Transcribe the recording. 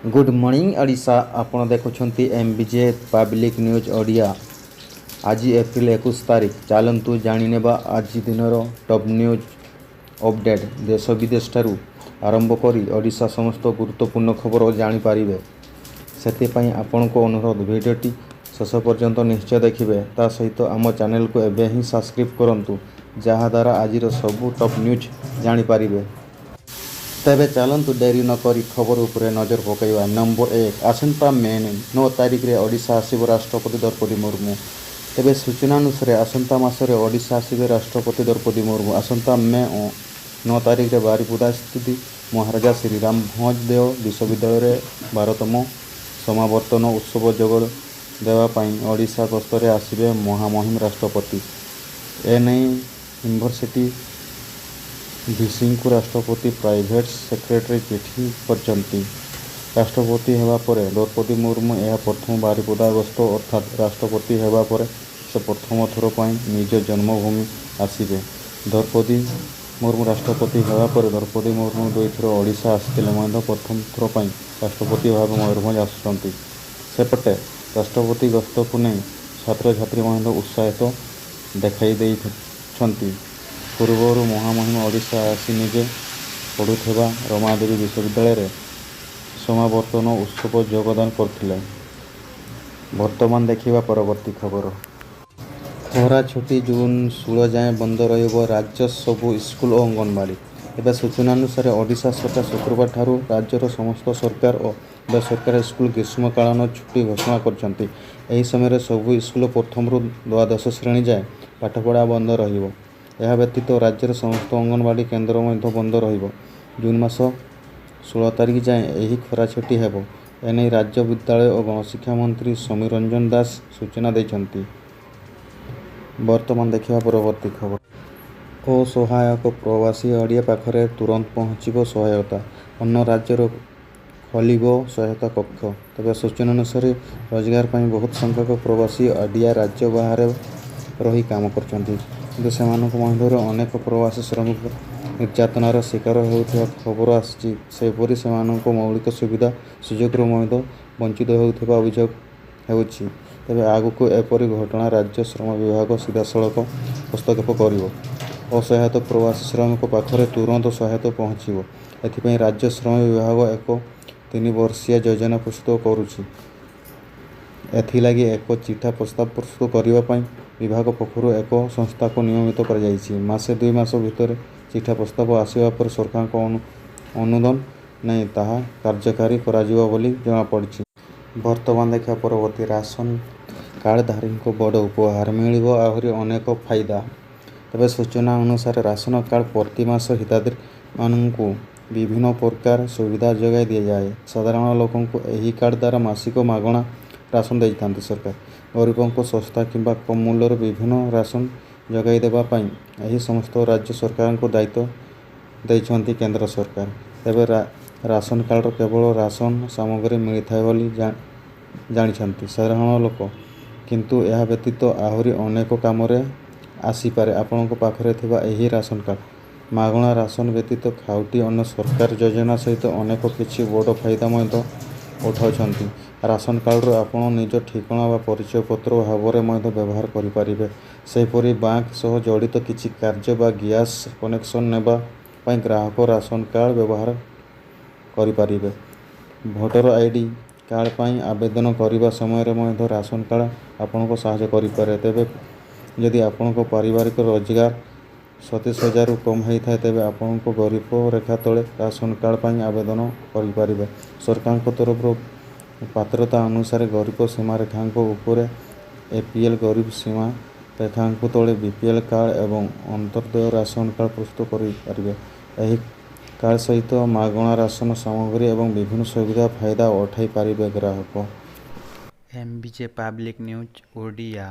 Good morning Odisha आपण देखुछंती एमबीजे public news Odia. आज April 21 तारीख चलतु जाणीनेबा आज दिनर टॉप न्यूज अपडेट देश विदेश ठारू आरंभ करी ओडिशा समस्त गुरुत्वपूर्ण खबर जानीपारे से आपण को अनुरोध भिडियोटी शेष पर्यंत निश्चय देखिए। ता सहित आम चैनल को एवं ही सब्सक्राइब करूँ जहाद्वारा आज सबू टॉप न्यूज जानीपारे। तेबे चलतु डेरी नक खबर उपरे नजर पकईवा। नंबर 1 आसंता मे 9 तारिख रे ओडिशा आसब राष्ट्रपति द्रौपदी मुर्मू। तेबे सूचना अनुसार आसंता मासरे ओडिशा आसबे राष्ट्रपति द्रौपदी मुर्मू। आसंता मे 9 तारिख रे बारिपदा स्थित महाराजा श्रीराम भोजदेव विश्वविद्यालय रे 12तम समावर्तन उत्सव जोग देवाई ओडिशा गस्तरे आसबे महामहिम राष्ट्रपति। एने यूनिवर्सिटी भिसी को राष्ट्रपति प्राइवेट सेक्रेटरी चिठी करचंती। राष्ट्रपति हेबा परे द्रौपदी मुर्मू यह प्रथम बारिपदा गस्त अर्थात राष्ट्रपति हेबा परे से प्रथम थर पर निज जन्मभूमि आसबे। द्रौपदी मुर्मू राष्ट्रपति हेबा परे द्रौपदी मुर्मू 2 थर ओडिशा आसते प्रथम थर पर राष्ट्रपति भाव मयूरभंज आसुचंती। सेपटे राष्ट्रपति गस्त को नहीं छात्र छात्री उत्साहित देखाई देइछंती। पूर्वर महामहिम ओडिशा आसी निजे पढ़ुवा रमादेवी विश्वविद्यालय रे समावर्तन उत्सव योगदान करथिले। वर्तमान देखिबा परवर्ती खबर। खरा छुट्टी जून 16 जाए बंद रहिबो राज्य सबु स्कूल और अंगनवाड़ी। एबे सूचना अनुसार ओडिशा सरकार शुक्रवार ठारू राज्यर समस्त सरकार और बेसरकारी स्कूल ग्रीष्मकालीन छुट्टी घोषणा करछंती। एही समय सबु स्कूल प्रथम रु द्वादश श्रेणी जाए पाठपढ़ा बंद रहिबो। यह व्यतीत राज्यर समस्त अंगनवाड़ी केन्द्र बंद रहिबो। जून मास 16 तारिख जाए यही खरा छुट्टी हेबो। एने राज्य विद्यालय और गणशिक्षा मंत्री समीर रंजन दास सूचना देछंती। वर्तमान देखिबा परवर्ती खबर। असहायक प्रवासी ओडिया पाखरे तुरंत पहुँचब सहायता। अन्य राज्यर खोलिबो सहायता कक्ष। तेज सूचना अनुसार रोजगार पर बहुत संख्यक प्रवासी ओडिया राज्य बाहर रही काम करछंती। किंतु सेमानक मध्यरु अनेक प्रवासी श्रमिक निर्यातनार शिकार होउथिबा खबर आछि। सेपरि सेमानक मौलिक सुविधा सुजोगरु मध्य वंचित होउथिबा अभियोग हेउछि। तेबे आगुको एपरि घटना राज्य श्रम विभाग सीधासलख हस्तक्षेप करिवो। असहायत प्रवासी श्रमिक पाखरे तुरंत सहायता पहुँचब। एथिपई राज्य श्रम विभाग एक 3 वर्षीय योजना प्रस्तुत करुछि। एथिलागि एक चिठा प्रस्ताव प्रस्तुत करने विभाग पक्षर एक संस्था को नियमित कर मासे 2 मास भितर चिठा प्रस्ताव आसवा पर सरकार को अनुदान नहीं ताहा कार्यकारी कराजिबो बोली जଣା पड़छि। वर्तमान देखा परवर्ती राशन कार्डधारी को बड़ उपहार मिलिबो आहुरी अनेक फायदा। तबे सूचना अनुसार राशन कार्ड प्रति मास हिताधिकारी माननकु विभिन्न प्रकार सुविधा जोगाई दि जाए। साधारण लोकों को यही कार्ड द्वारा मासिक मागणा राशन दे था सरकार। गरीबों को सस्ता किंबा कम मूल्यर विभिन्न राशन जगाई देवाई यही समस्त राज्य सरकार को दायित्व देइछंती केंद्र सरकार। तेबे राशन कार्ड केवल राशन सामग्री मिलता है बोली जानिछंती साधारण लोक। किंतु यह व्यतीत आहुरी अनेक काम आसीपारे। आपण पाखरे थिबा यही राशन कार्ड मागणा राशन व्यतीत खाउटी अन्य सरकार योजना सहित अनेक किछि बड़ फायदा मध्य उठाउछंती। राशन कार्ड आपण निज ठिकाना व परिचय पत्र भाव में व्यवहार करें। सेपरी बैंक सह जड़ित किसी कार्य व गैस कनेक्शन नेबा पई ग्राहक राशन कार्ड व्यवहार करें। भोटर आईडी कार्ड पर आवेदन करने समय राशन कार्ड आपन को सहायता करें। तेबे यदि आपण को पारिवारिक रोजगार 27,000 कम होता है तेबे आपण को गरीब रेखा तले राशन कार्ड पर आवेदन करें। सरकार तरफ पात्रता अनुसार गरीब सीमा रेखा ऊपर एपीएल गरीब सीमा रेखा तले बीपीएल कार्ड एवं अंत्योदय राशन कार्ड प्रस्तुत करें। यही कार्ड सहित मागणा राशन सामग्री एवं विभिन्न सुविधा फायदा उठाई पारे ग्राहक। एमबीजे पब्लिक न्यूज ओडिया।